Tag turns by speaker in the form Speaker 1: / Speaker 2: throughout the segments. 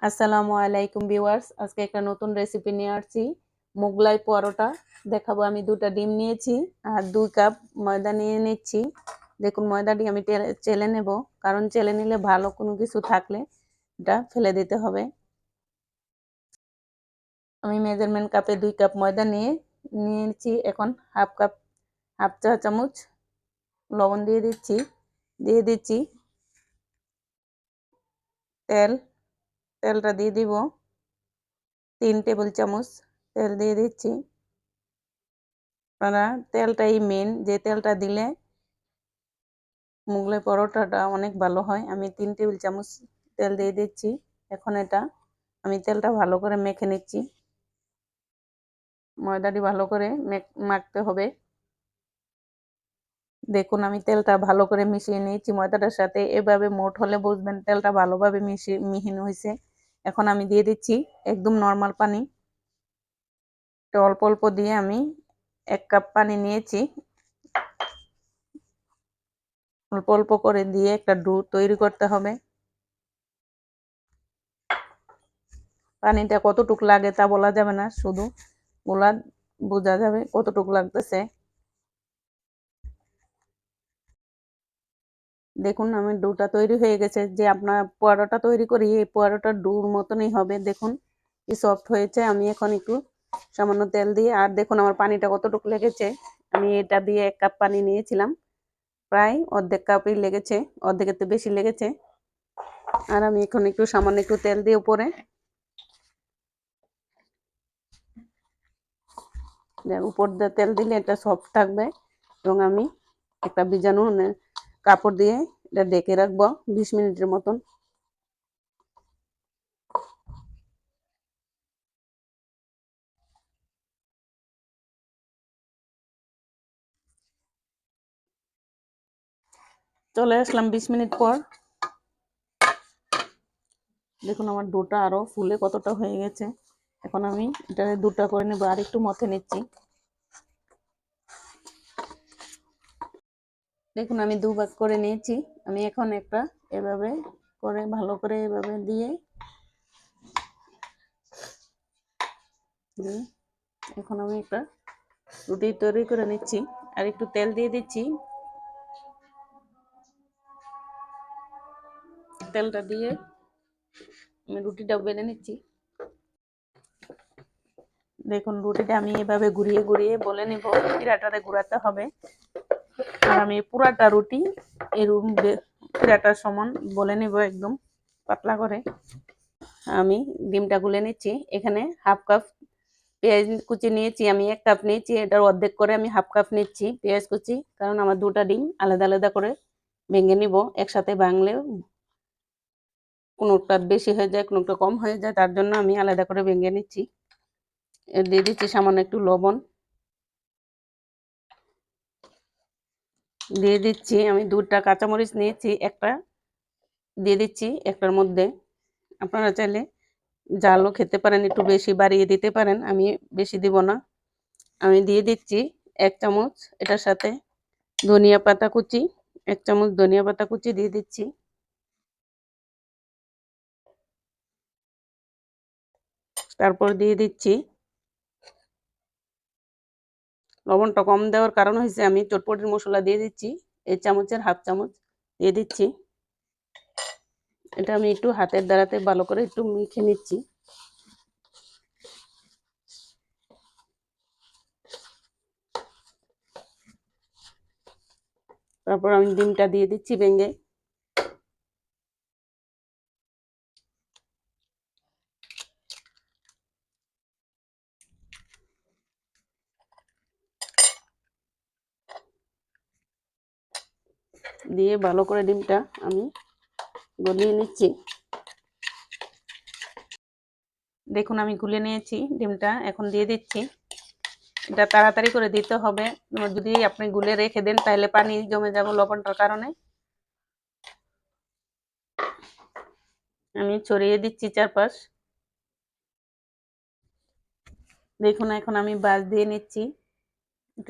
Speaker 1: আসসালামু আলাইকুম ভিউয়ার্স, আজকে একটা নতুন রেসিপি নিয়ে আসছি। মোগলাই পরোটা দেখাবো। আমি 2টা ডিম নিয়েছি আর 2 কাপ ময়দা নিয়ে নিচ্ছি। দেখুন, ময়দাটি আমি চেলে নেব, কারণ চেলে নিলে ভালো কোনো কিছু থাকলে এটা ফেলে দিতে হবে। আমি মেজারমেন্ট কাপে 2 কাপ ময়দা নিয়েছি। এখন হাফ চা চামচ লবণ দিয়ে দিচ্ছি তেলটা দিয়ে দিব। 3 টেবিল চামচ তেল দিয়ে দিচ্ছি। আপনারা তেলটাই মেন, যে তেলটা দিলে মোগলাই পরোটাটা অনেক ভালো হয়। আমি 3 টেবিল চামচ তেল দিয়ে দিচ্ছি। এখন আমি তেলটা ভালো করে মেখে নিচ্ছি। ময়দাটি ভালো করে মাখতে হবে। দেখুন, আমি তেলটা ভালো করে মিশিয়ে নিয়েছি ময়দাটার সাথে। এভাবে মোট হলে বুঝবেন তেলটা ভালোভাবে মিহিন হয়েছে। এখন আমি দিয়ে দিচ্ছি একদম নর্মাল পানি। অল্প অল্প দিয়ে আমি 1 কাপ পানি নিয়েছি। অল্প অল্প করে দিয়ে একটা ডো তৈরি করতে হবে। পানিটা কতটুকু লাগে তা বলা যাবে না, শুধু বোঝা যাবে কতটুকু লাগতেছে। দেখুন, আমার ডোটা তৈরি হয়ে গেছে। যে আপনার পরোটা তৈরি করি এই পরোটার ডোর মতনই হবে। দেখুন কি সফট হয়েছে। আমি এখন একটু সামান্য তেল দিয়ে, আর দেখুন আমার পানিটা কতটুকু লেগেছে। আমি এটা দিয়ে 1 কাপ পানি নিয়েছিলাম, প্রায় অর্ধেক কাপই লেগেছে, অর্ধেকের তো বেশি লেগেছে। আর আমি এখন সামান্য একটু তেল দিয়ে উপরে উপর দিয়ে তেল দিলে এটা সফট থাকবে। এবং আমি একটা বীজাণু কাপড় দিয়ে এটা ঢেকে রাখবো 20 মিনিটের মতন। চলে আসলাম 20 মিনিট পর। দেখুন আমার ডোটা আরো ফুলে কতটা হয়ে গেছে। এখন আমি এটা 2টা করে নেবো, আর একটু মথে নিচ্ছি। দেখুন আমি 2 ভাগ করে নিয়েছি। আমি এখন একটা এভাবে করে ভালো করে এভাবে দিয়ে এখন আমি একটা রুটি তৈরি করে নিচ্ছি। আর একটু তেল দিয়ে দিচ্ছি। তেলটা দিয়ে আমি রুটিটা বেলে নিচ্ছি। দেখুন রুটিটা আমি এভাবে ঘুরিয়ে ঘুরিয়ে বলে নিব, পিরাটাতে ঘুরাতে হবে। আর আমি পুরাটা রুটি এরকম পিরাটার সমান বলে নিব, একদম পাতলা করে। আমি ডিমটা গুলে নিচ্ছি। এখানে হাফ কাপ পেঁয়াজ কুচি নিয়েছি। আমি 1 কাপ নিয়েছি, এটার অর্ধেক করে আমি হাফ কাপ নিচ্ছি পেঁয়াজ কুচি, কারণ আমার 2টা ডিম আলাদা আলাদা করে ভেঙে নিব। একসাথে ভাঙলে কোনোটা বেশি হয়ে যায়, কোনোটা কম হয়ে যায়, তার জন্য আমি আলাদা করে ভেঙে নিচ্ছি। দিয়ে দিচ্ছি সামান্য একটু লবণ। দিয়ে দিচ্ছি আমি 2টা কাঁচামরিচ নিয়েছি, একটা দিয়ে দিচ্ছি একটার মধ্যে। আপনারা চাইলে ঝালও খেতে পারেন, একটু বেশি বাড়িয়ে দিতে পারেন, আমি বেশি দিব না। আমি দিয়ে দিচ্ছি 1 চামচ এটার সাথে ধনিয়া পাতা কুচি। 1 চামচ ধনিয়া পাতা কুচি দিয়ে দিচ্ছি। তারপর দিয়ে দিচ্ছি লবণটা কম দেওয়ার কারণ হয়েছে আমি চটপটির মশলা দিয়ে দিচ্ছি, এই চামচের হাফ চামচ দিয়ে দিচ্ছি। এটা আমি একটু হাতের দ্বারাতে ভালো করে একটু মেখে নিচ্ছি। তারপর আমি ডিমটা দিয়ে দিচ্ছি ভেঙে। দিয়ে ভালো করে ডিমটা আমি গলিয়ে নিচ্ছি। দেখুন আমি গুলে নিয়েছি ডিমটা, এখন দিয়ে দিচ্ছি। এটা তাড়াতাড়ি করে দিতে হবে, যদি আপনি গুলে রেখে দেন তাহলে পানি জমে যাবে লবণটার কারণে। আমি ছড়িয়ে দিচ্ছি চারপাশ। দেখুন এখন আমি ভাঁজ দিয়ে নিচ্ছি।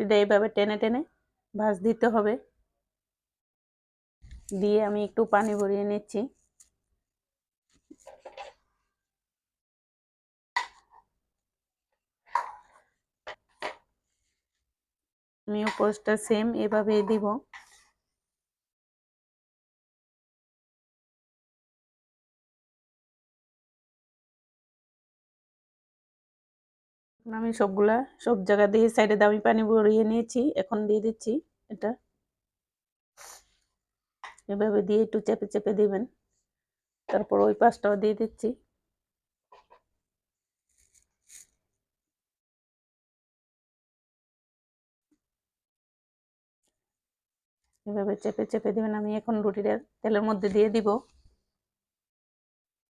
Speaker 1: এটা এইভাবে টেনে টেনে ভাঁজ দিতে হবে। দিয়ে আমি একটু পানি ভরিয়ে নিচ্ছি। আমি উপরটা সেম এভাবে দিব। আমি সবগুলা সব জায়গা দিয়ে সাইডে দামি পানি ভরিয়ে নিয়েছি, এখন দিয়ে দিচ্ছি এটা। এভাবে দিয়ে একটু চেপে চেপে দিবেন। তারপর ওই পাশটাও দিয়ে দিচ্ছি। এভাবে চেপে চেপে দিবেন। আমি এখন রুটিটা তেলের মধ্যে দিয়ে দিব।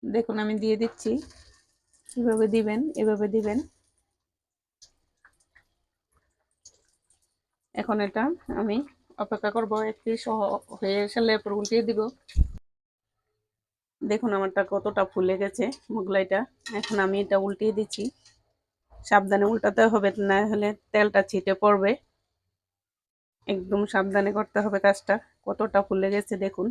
Speaker 1: দেখুন আমি দিয়ে দিচ্ছি। কিভাবে দিবেন, এভাবে দিবেন। এখন এটা আমি অপেক্ষা করব, একটি সহ হয়ে গেলে এরপর উল্টিয়ে দিব। দেখুন আমারটা কতটা ফুলে গেছে মোগলাইটা। এখন আমি এটা উল্টিয়ে দিচ্ছি। সাবধানে উল্টাতে হবে, না হলে তেলটা ছিটে পড়বে। একদম সাবধানে করতে হবে কাজটা। কতটা ফুলে গেছে দেখুন।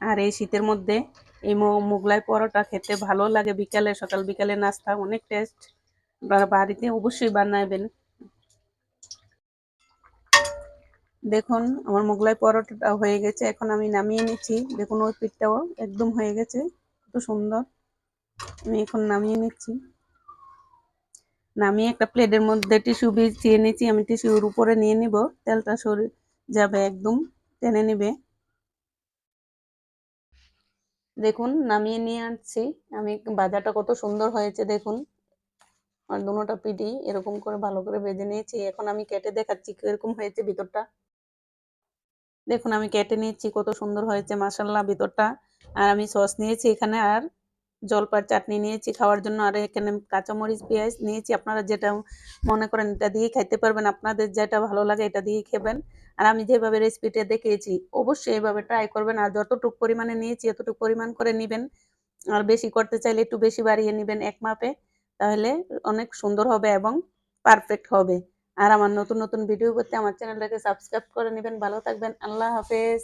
Speaker 1: আর এই শীতের মধ্যে এই মোগলাই পরোটা খেতে ভালো লাগে। বিকালে, সকাল বিকালে নাস্তা অনেক টেস্ট। বাড়িতে অবশ্যই বানাবেন। দেখুন আমার মোগলাই পরোটাটা হয়ে গেছে, এখন আমি নামিয়ে নিচ্ছি। দেখুন ওই পিঠটাও একদম হয়ে গেছে, কত সুন্দর। আমি এখন নামিয়ে নিচ্ছি। নামিয়ে একটা প্লেটের মধ্যে টিস্যু বিছিয়ে নিচ্ছি। আমি টিস্যুর উপরে নিয়ে নিব, তেলটা সরে যাবে, একদম টেনে নিবে। দেখুন নামিয়ে নিয়ে আসছি আমি। ভাজাটা কত সুন্দর হয়েছে দেখুন। আর দুটোটা পিঠই এরকম করে ভালো করে ভেজে নিয়েছি। এখন আমি কেটে দেখাচ্ছি কিরকম হয়েছে ভিতরটা। দেখুন আমি কেটে নিচ্ছি, কত সুন্দর হয়েছে মাশাআল্লাহ ভিতরটা। আর আমি সস নিয়েছি এখানে, আর জলপাই চাটনি নিয়েছি খাওয়ার জন্য। আর এখানে কাঁচামরিচ পেঁয়াজ নিয়েছি। আপনারা যেটা মনে করেন এটা দিয়ে খাইতে পারবেন, আপনাদের যেটা ভালো লাগে এটা দিয়ে খাবেন। আর আমি যেভাবে রেসিপিটা দেখিয়েছি অবশ্যই এভাবে ট্রাই করবেন। আর যতটুকু পরিমাণে নিয়েছি এতটুকু পরিমাণ করে নেবেন। আর বেশি করতে চাইলে একটু বেশি বাড়িয়ে নেবেন এক মাপে, তাহলে অনেক সুন্দর হবে এবং পারফেক্ট হবে। আর আমার নতুন নতুন ভিডিও করতে আমার চ্যানেলটাকে সাবস্ক্রাইব করে নেবেন। ভালো থাকবেন, আল্লাহ হাফেজ।